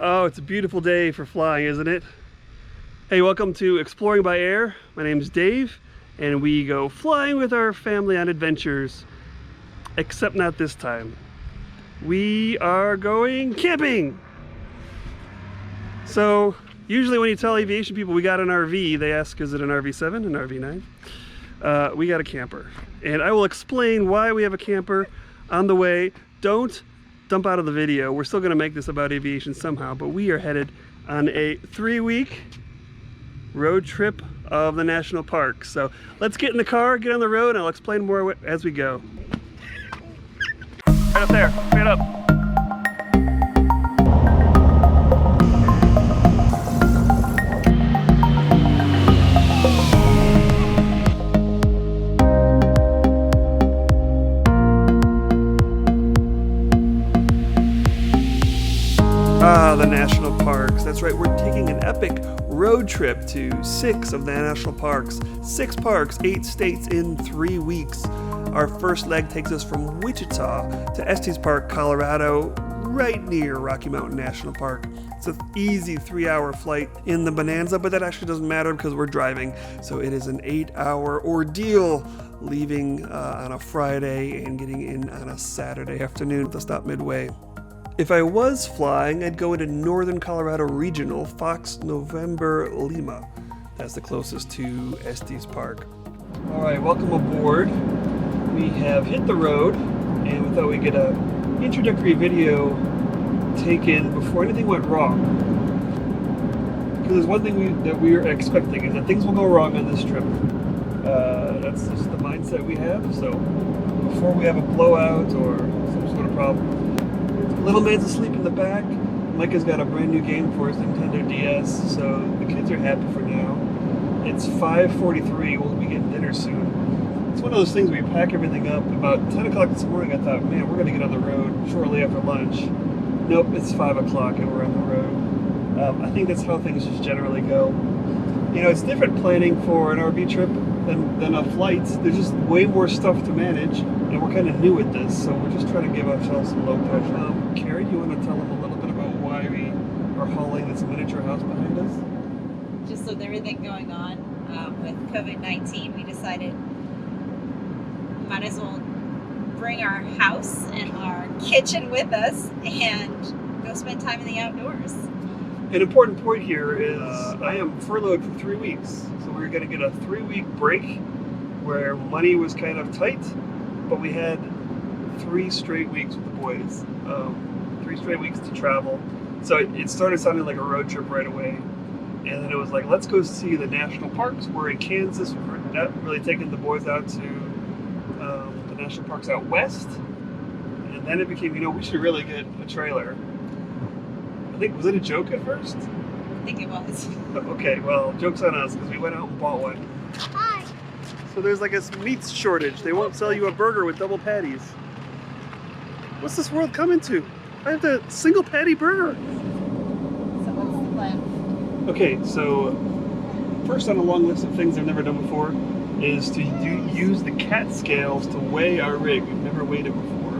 Oh, it's a beautiful day for flying, isn't it? Hey, welcome to Exploring by Air. My name is Dave, and we go flying with our family on adventures. Except not this time. We are going camping! So, usually when you tell aviation people we got an RV, they ask, is it an RV7, an RV9? We got a camper. And I will explain why we have a camper on the way. Don't dump out of the video. We're still going to make this about aviation somehow, but we are headed on a 3-week road trip of the national park. So let's get in the car, get on the road, and I'll explain more as we go. Right up there, straight up. Ah, the national parks. That's right, we're taking an epic road trip to 6 of the national parks. 6 parks, 8 states in 3 weeks. Our first leg takes us from Wichita to Estes Park, Colorado, right near Rocky Mountain National Park. It's an easy 3-hour flight in the Bonanza, but that actually doesn't matter because we're driving. So it is an 8-hour ordeal, leaving on a Friday and getting in on a Saturday afternoon to stop midway. If I was flying, I'd go into Northern Colorado Regional, Fox November Lima. That's the closest to Estes Park. All right, welcome aboard. We have hit the road, and we thought we'd get an introductory video taken before anything went wrong. Because there's one thing that we are expecting, is that things will go wrong on this trip. That's just the mindset we have, so before we have a blowout or some sort of problem. Little man's asleep in the back. Micah's got a brand new game for his Nintendo DS, so the kids are happy for now. It's 5:43, we'll be getting dinner soon. It's one of those things where you pack everything up. About 10 o'clock this morning I thought, man, we're gonna get on the road shortly after lunch. Nope, it's 5 o'clock and we're on the road. I think that's how things just generally go. You know, it's different planning for an RV trip than a flight. There's just way more stuff to manage, and we're kind of new at this, so we're just trying to give ourselves some low pressure. Carrie, do you want to tell them a little bit about why we are hauling this miniature house behind us? Just with everything going on with COVID-19, we decided might as well bring our house and our kitchen with us and go spend time in the outdoors. An important point here is I am furloughed for 3 weeks, so we're going to get a 3-week break where money was kind of tight, but we had 3 straight weeks with the boys, 3 straight weeks to travel. So it started sounding like a road trip right away, and then it was like, let's go see the national parks. We're in Kansas. We're not really taking the boys out to the national parks out west, and then it became, you know, we should really get a trailer. Was it a joke at first? I think it was. Okay, well, joke's on us because we went out and bought one. Hi. So there's like a meat shortage. They won't sell you a burger with double patties. What's this world coming to? I have the single patty burger. So what's the plan? Okay, so first on a long list of things I've never done before is to use the cat scales to weigh our rig. We've never weighed it before.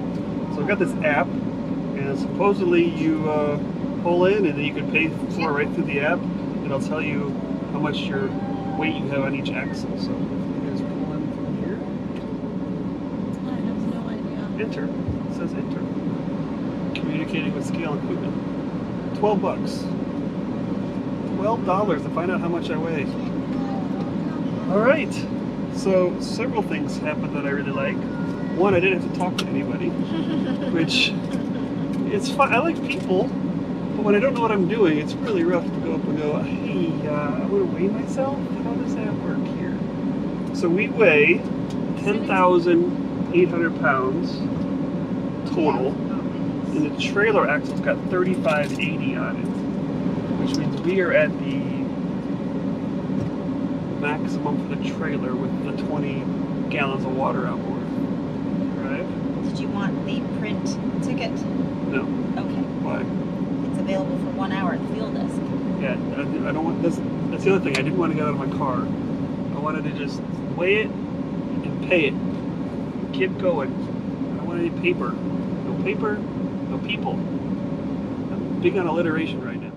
So I've got this app, and supposedly you pull in and then you can pay for it right through the app, and it'll tell you how much your weight you have on each axle. So you guys pull in from here. I have no idea. Enter. It says enter. Communicating with scale equipment. $12. $12 to find out how much I weigh. Alright. So several things happened that I really like. One, I didn't have to talk to anybody, which it's fun. I like people. But when I don't know what I'm doing, it's really rough to go up and go, hey, I want to weigh myself? How does that work here? So we weigh 10,800 pounds total, and the trailer axle's got 3,580 on it, which means we are at the maximum for the trailer with the 20 gallons of water on board. Right? Did you want the print ticket? No. Okay. Why? Available for 1 hour at the fuel desk. Yeah, I don't want this. That's the other thing. I didn't want to get out of my car. I wanted to just weigh it and pay it. Keep going. I don't want any paper. No paper, no people. big on alliteration right now.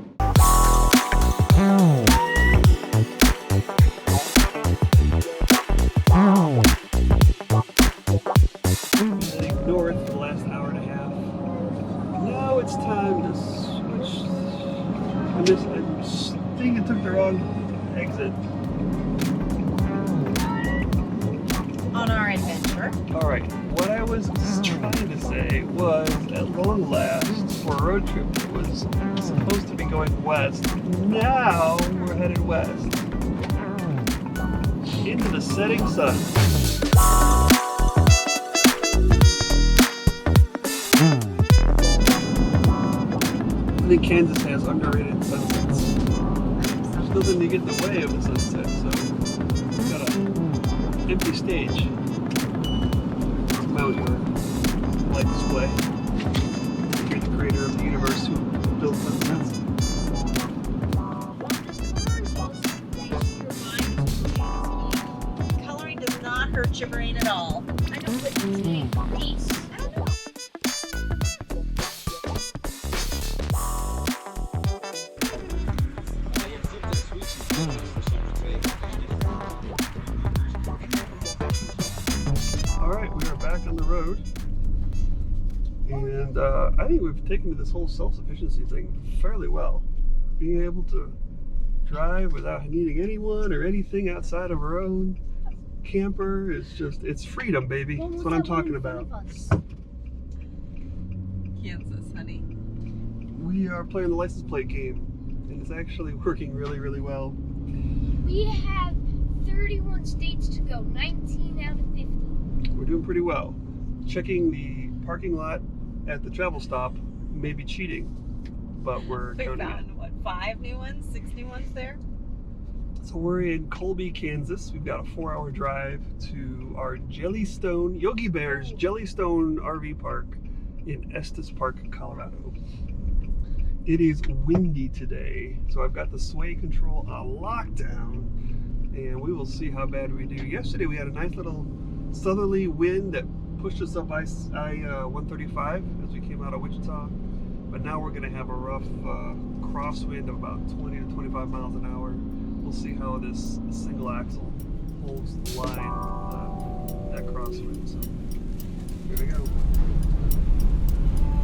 Heading north for the last hour and a half. Now it's time to switch. I think it took the wrong exit. On our adventure. All right, what I was trying to say was, at long last, for a road trip that was supposed to be going west, now we're headed west into the setting sun. I think Kansas has underrated sunsets. There's nothing to get in the way of the sunset, so we've got an empty stage. Mountain light display. You're the creator of the universe who built sunsets. Coloring does not hurt your brain at all. I know what you mean. I don't know. Alright, we are back on the road. And I think we've taken to this whole self-sufficiency thing fairly well. Being able to drive without needing anyone or anything outside of our own camper is just, it's freedom, baby. That's what I'm talking about. Kansas, honey. We are playing the license plate game, and it's actually working really, really well. We have 31 states to go, 19 out of 50. We're doing pretty well. Checking the parking lot at the travel stop may be cheating, but we're We counting it. found, what, 5 new ones? 6 new ones there? So we're in Colby, Kansas. We've got a 4-hour drive to our Jellystone, Yogi Bear's Jellystone RV park in Estes Park, Colorado. It is windy today, so I've got the sway control on lockdown, and we will see how bad we do. Yesterday we had a nice little southerly wind that pushed us up I-135 as we came out of Wichita, but now we're going to have a rough crosswind of about 20 to 25 miles an hour. We'll see how this single axle holds the line with that crosswind. So here we go.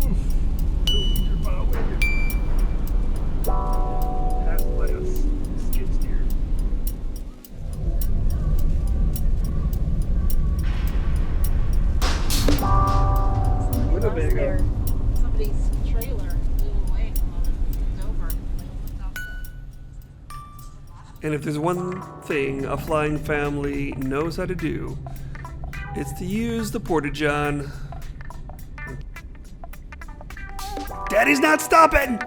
Oof. Don't far away. Passed by us. Skid steer. Winnebago. Somebody's trailer blew away from them and moved over. And if there's one thing a flying family knows how to do, it's to use the porta-john. Daddy's not stopping!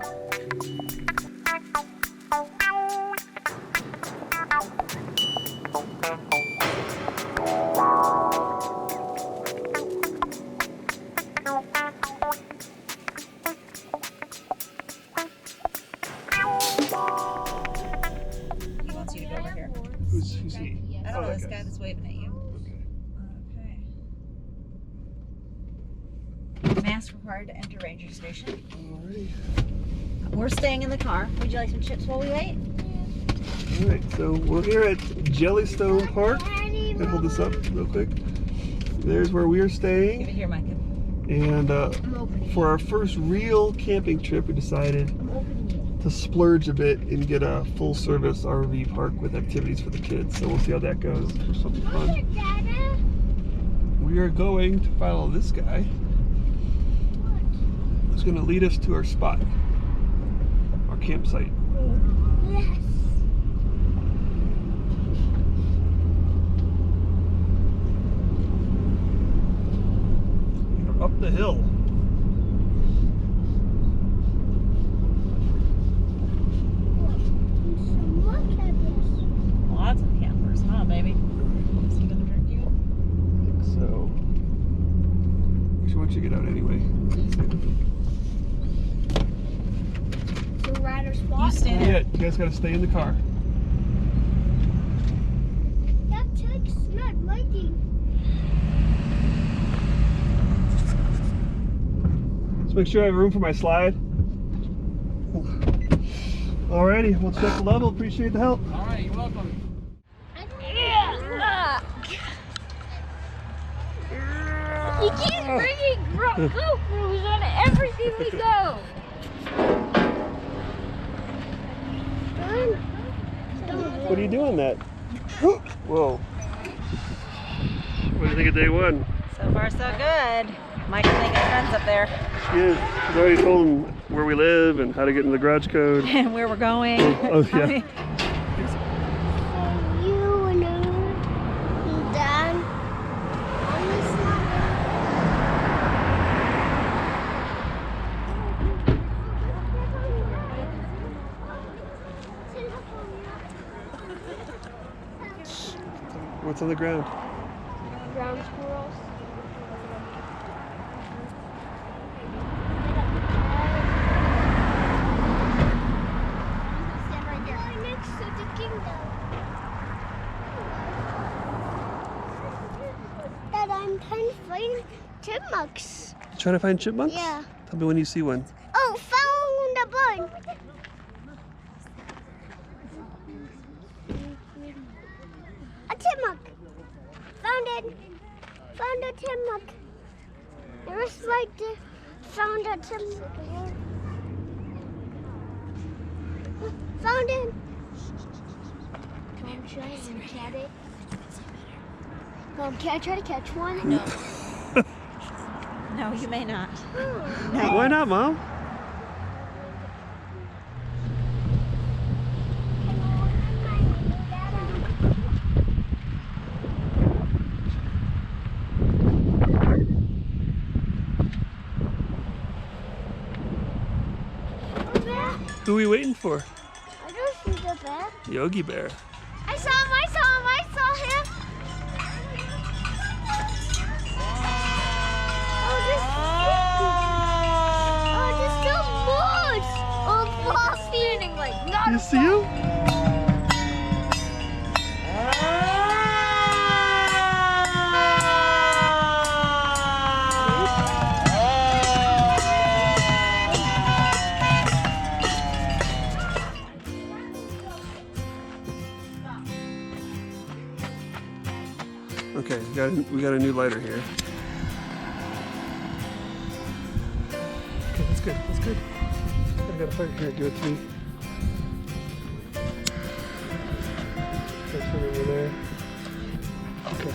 He wants you to go over here. Who's he? I don't know, that this guy. guy that's waving at you. Okay. Okay. Mask required to enter ranger station. Alrighty. We're staying in the car. Would you like some chips while we wait? Alright, so we're here at Jellystone Park. Can I hold this up real quick? There's where we are Give staying. it here, Micah. And for our first real camping trip, we decided to splurge a bit and get a full service RV park with activities for the kids. So we'll see how that goes. For something fun. We are going to follow this guy who's going to lead us to our spot, our campsite. Yes. We're up the hill. Look at this. Lots of campers, huh, baby? Is he gonna drink you? So, actually, why don't you get out anyway? The rider You spot. stay Yeah, there. you guys got to stay in the car. That truck's not working. Let's make sure I have room for my slide. Alrighty, we'll check the level. Appreciate the help. All right, you're welcome. He keeps bringing GoPros on everything we go. What are you doing that? Whoa. What do you think of day one? So far, so good. Mike's making friends up there. She is. She's already told him where we live and how to get into the garage code. And where we're going. Oh, yeah. You and Dad. What's on the ground? Ground squirrels. Stand right there. Next to the kingdom. Dad, I'm trying to find chipmunks. Trying to find chipmunks? Yeah. Tell me when you see one. Oh, found a bun. A chipmunk. Found it. Found a chipmunk. It was right there. Found a chipmunk. Found it. Come on, try and catch it. Come on, can I try to catch one? No. No, you may not. Why not, Mom? Who are we waiting for? I don't see the bear. Yogi Bear. I saw him, I saw him, I saw him. Oh, there's still moose. Oh, ball standing like not You a see ball. him? Okay, we got a new lighter here. Okay, that's good. That's good. I got a fire here. Give it to me. That's over there. Okay.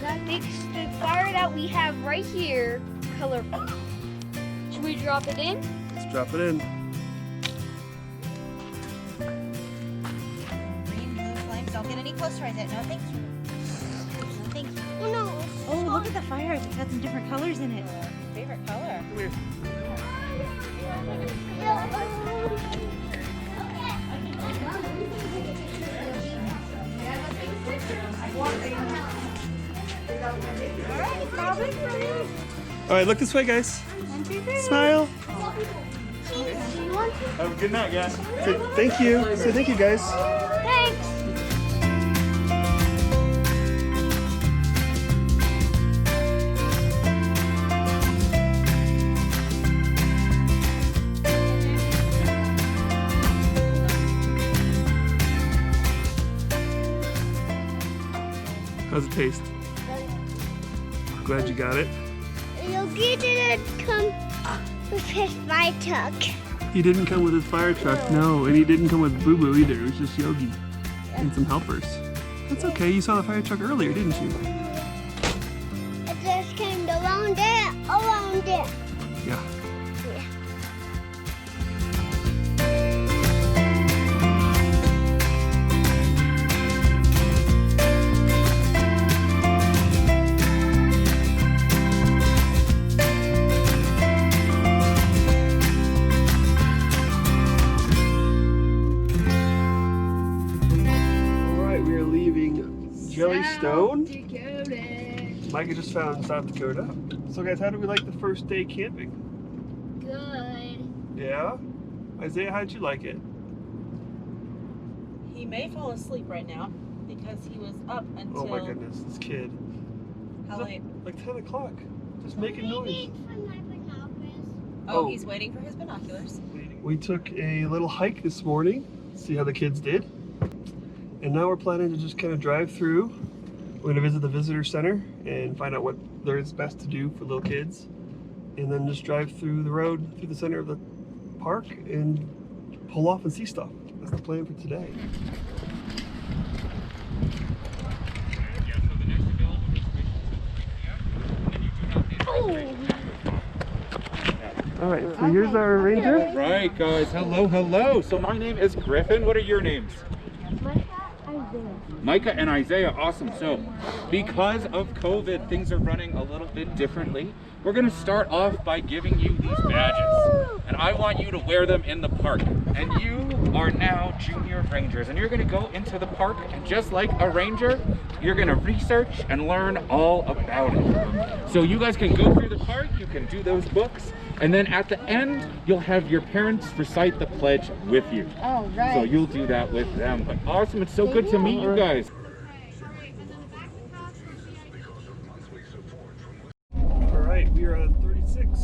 That makes the fire that we have right here colorful. Should we drop it in? Let's drop it in. Green, blue flames. Don't get any closer, I said. No, thank you. No, thank you. Oh no. Oh, look at the fires. It's got some different colors in it. Favorite color. Come here. All right, look this way, guys. Smile. Have a good night, guys. Say thank you. Say thank you, guys. Thanks. How's it taste? Glad you got it. Yogi didn't come with his fire truck. He didn't come with his fire truck, no, and he didn't come with Boo Boo either. It was just Yogi and some helpers. That's okay. You saw the fire truck earlier, didn't you? It just came around there, around there. Yeah. Jellystone. Micah just found South Dakota. So guys, how did we like the first day camping? Good. Yeah? Isaiah, how did you like it? He may fall asleep right now because he was up until Oh my goodness, this kid. how late? Like 10 o'clock. Just making noise. Oh, he's waiting for his binoculars. We took a little hike this morning, see how the kids did. And now we're planning to just kind of drive through. We're going to visit the visitor center and find out what there is best to do for little kids. And then just drive through the road, through the center of the park, and pull off and see stuff. That's the plan for today. All right, so here's our ranger. Right, guys. Hello, hello. So my name is Griffin. What are your names? Micah and Isaiah. Awesome. So because of COVID, things are running a little bit differently. We're going to start off by giving you these badges. And I want you to wear them in the park. And you are now junior rangers. And you're going to go into the park, and just like a ranger, you're going to research and learn all about it. So you guys can go through the park, you can do those books, and then at the end, you'll have your parents recite the pledge with you. Oh, right. So you'll do that with them. But awesome, it's so good to meet you guys. All right, we are on 36.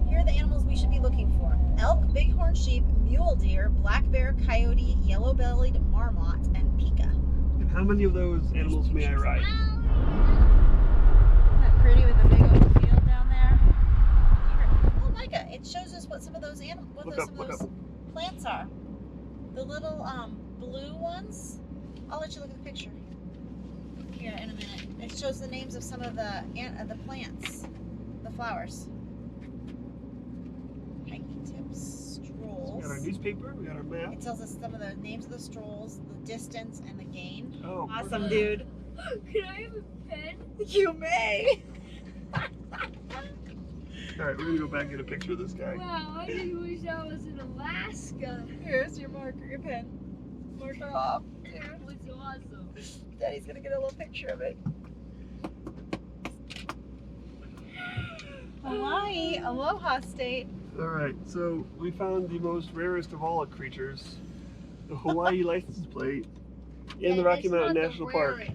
Here are the animals we should be looking for. Elk, bighorn sheep, mule deer, black bear, coyote, yellow-bellied marmot, and pika. And how many of those animals may I ride? Isn't that pretty with the big open field down there? Oh, Micah, it shows us what some of those animals, plants are. The little blue ones. I'll let you look at the picture. Here in a minute. It shows the names of some of the plants, the flowers. Hiking tips, strolls. We got our newspaper, we got our map. It tells us some of the names of the strolls, the distance, and the gain. Oh, Awesome, dude. Can I have a pen? You may. all right, we're gonna go back and get a picture of this guy. Wow, I just wish I was in Alaska. Here's your marker, your pen. Mark off, dude. It was awesome. Daddy's gonna get a little picture of it. Hawaii, aloha state. All right, so we found the most rarest of all creatures, the Hawaii license plate in the Rocky Mountain National Park.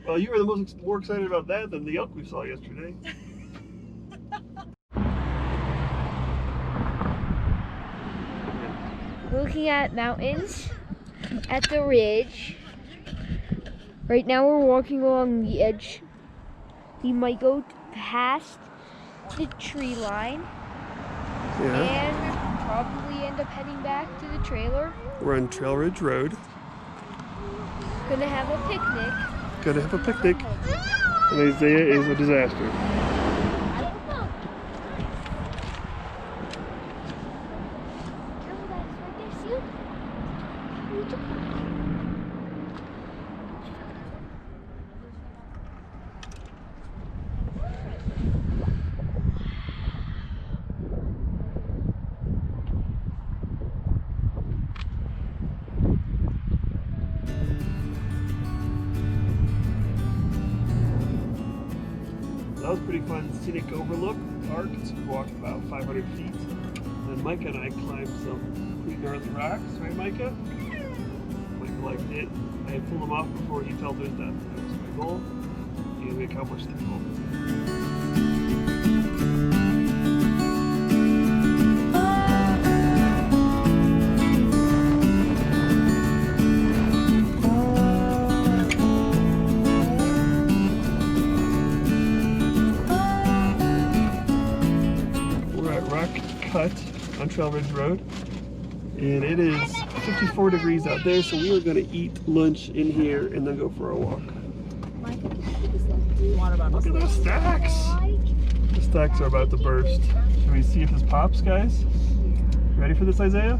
Well, you were the more excited about that than the elk we saw yesterday. Looking at mountains, at the ridge. Right now we're walking along the edge. We might go past the tree line and probably end up heading back to the trailer. We're on Trail Ridge Road. Gonna have a picnic. Gonna have a picnic. And Isaiah is a disaster. That was pretty fun. Scenic overlook, park. We walked about 500 feet. Then Micah and I climbed some pretty gnarly rocks, right, Micah? Micah liked it. I had pulled him off before he fell to his death. That was my goal, and we accomplished the goal. On Trail Ridge Road, and it is 54 degrees out there, so we are going to eat lunch in here and then go for a walk. Look at those stacks! The stacks are about to burst. Should we see if this pops, guys? Ready for this, Isaiah?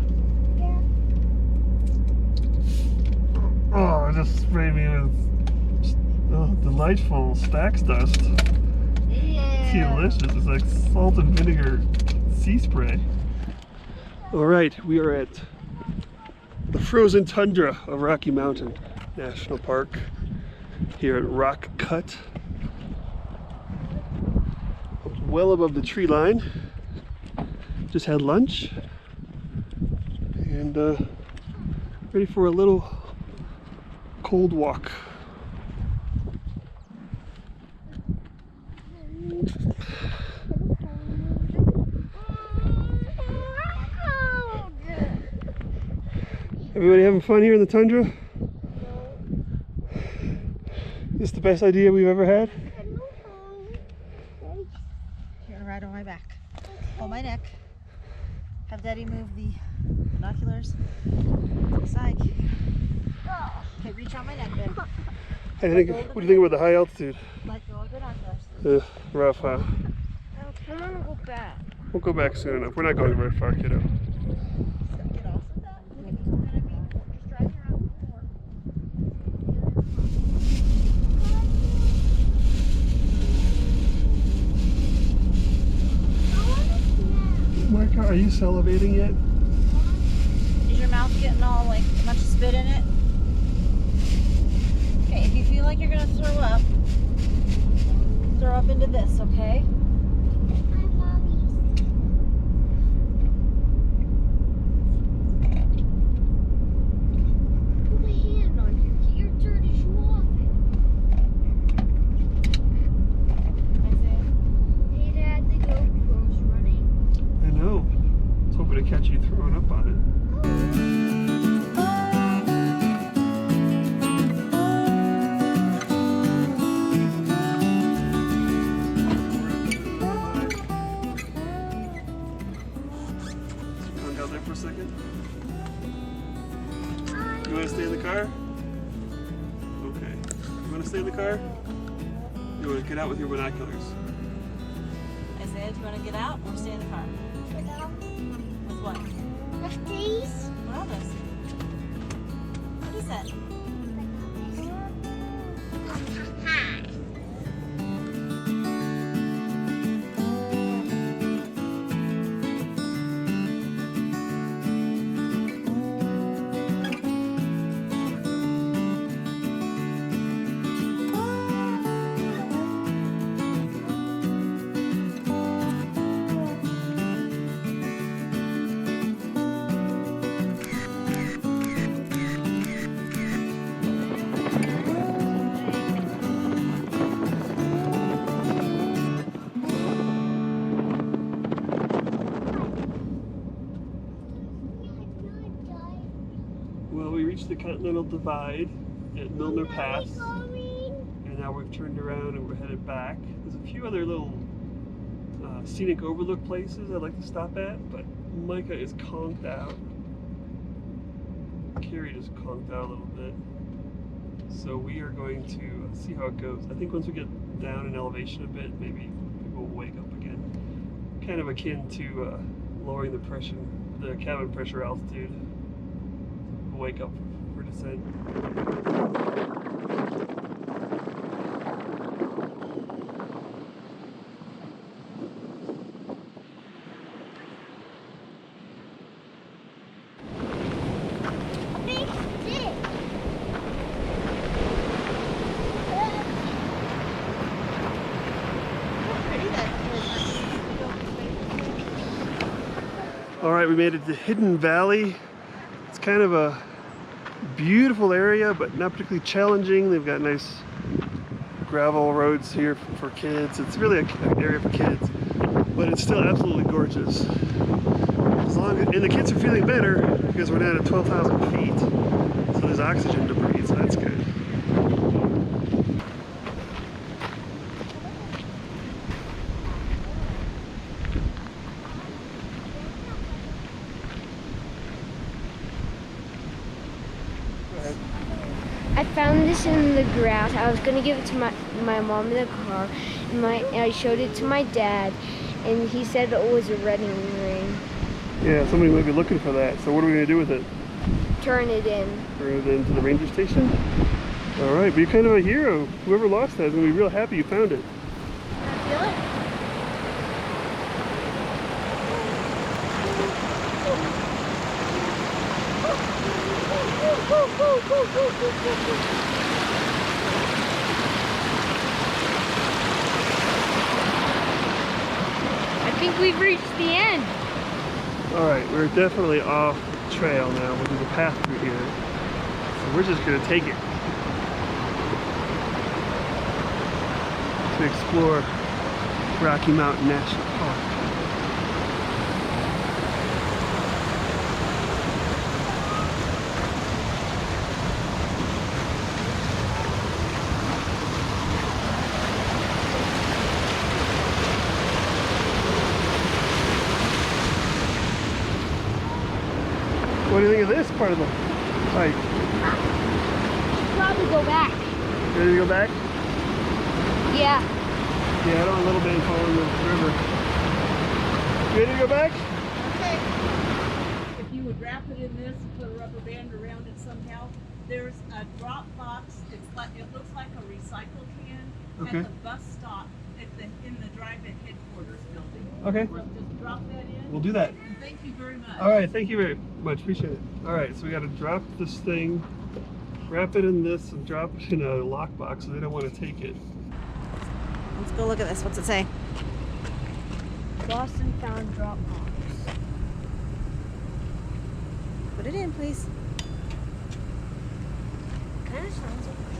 Yeah. Oh, it just sprayed me with delightful stacks dust. Delicious. It's like salt and vinegar sea spray. All right, we are at the frozen tundra of Rocky Mountain National Park here at Rock Cut, well above the tree line. Just had lunch and ready for a little cold walk. Everybody having fun here in the tundra? This is the best idea we've ever had. You're gonna ride on my back. Hold my neck. Have Daddy move the binoculars to the side. Okay, reach on my neck, babe. What do you think about the high altitude? Let go of the binoculars. Rough, huh? I want to go back. We'll go back soon enough. We're not going very far, kiddo. Get off of that. We're gonna be just driving around more. Micah, are you salivating yet? Is your mouth getting all like a bunch of spit in it? Okay, if you feel like you're gonna throw up into this, okay? I know. I was hoping to catch you throwing up on it. Going down there for a second. You want to stay in the car? Okay. You want to stay in the car? You want to get out with your binoculars? Isaiah, do you want to get out or stay in the car? With what? With these? What are those? What is that? Well, we reached the Continental Divide at Milner Pass, and now we've turned around and we're headed back. There's a few other little scenic overlook places I'd like to stop at, but Micah is conked out. Carrie just conked out a little bit. So we are going to see how it goes. I think once we get down in elevation a bit, maybe people will wake up again. Kind of akin to lowering the cabin pressure altitude. Wake up for descent. Big stick. All right, we made it to Hidden Valley. It's kind of a beautiful area, but not particularly challenging. They've got nice gravel roads here for kids. It's really an area for kids, but it's still absolutely gorgeous. And the kids are feeling better because we're down at 12,000 feet, so there's oxygen to breathe, so that's good. I found this in the grass. I was gonna give it to my mom in the car, and I showed it to my dad, and he said it was a wedding ring. Yeah, somebody might be looking for that. So what are we gonna do with it? Turn it in. Turn it into the ranger station? All right, but you're kind of a hero. Whoever lost that is gonna be real happy you found it. Feel it? I think we've reached the end. All right, we're definitely off trail now. There's a path through here. So we're just gonna take it to explore Rocky Mountain National Park. What do you think of this part of the hike? Should probably go back. Ready to go back? Yeah. Yeah, I don't want a little man falling in the river. You ready to go back? Okay. If you would wrap it in this and put a rubber band around it somehow, there's a drop box. It looks like a recycle can Okay. at the bus stop in the drive-in headquarters building. Okay. So just drop that in. We'll do that. And thank you very much. All right, thank you very much. Appreciate it. All right, so we got to drop this thing, wrap it in this, and drop it in a lockbox so they don't want to take it. Let's go look at this. What's it say? Lost and found drop box. Put it in, please. Kind of sounds like